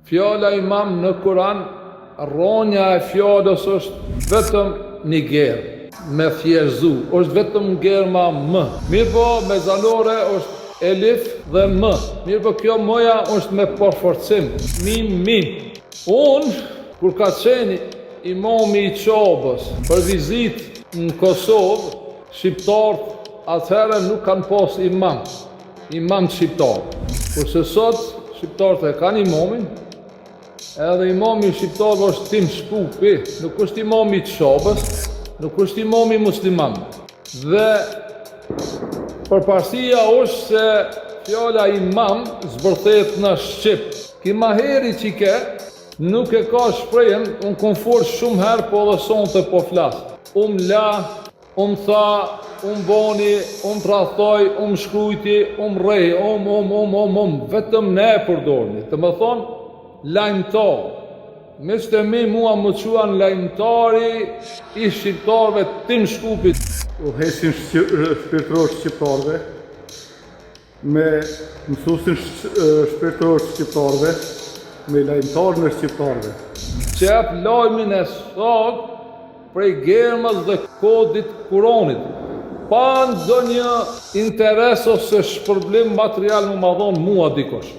Fjala imam në Kur'an, rronja e fjalës është vetëm një gerë, me thjerëzu, është vetëm germa m. Mirë po me zanore është elif dhe m. Mirë po kjo moja është me përforcim, mim. Unë, kur ka qenë imami i Çobës për vizitë në Kosovë, shqiptarët atëherë nuk kanë pas imam shqiptar. Kurse sot shqiptarët e kanë imamin, edhe imami shqiptarëve është Tim Shpupi, nuk është imami i Çobës, nuk është imami musliman. Dhe përparësia është se fjala imam zbërthet në shqip. Ki maheri që ke, nuk e ka shprehen, unë kom folë shumë herë, po dhe sonte po flasë. La, tha, boni, trathoj, shkrujti, rej, vetëm ne e përdorni. Të më thonë, lajmëtar. Mishte mi mua më quan lajmëtari i shqiptarëve Tim Shkupit. Udhëheqësin shpirtëror shqiptarëve, me mësuesin shpirtëror shqiptarëve, me lajmëtarën e shqiptarëve. Që jep lajmin e sot prej germës dhe kodit Kuranit, pa ndonjë interes ose shpërblim material më madhon mua dikosh.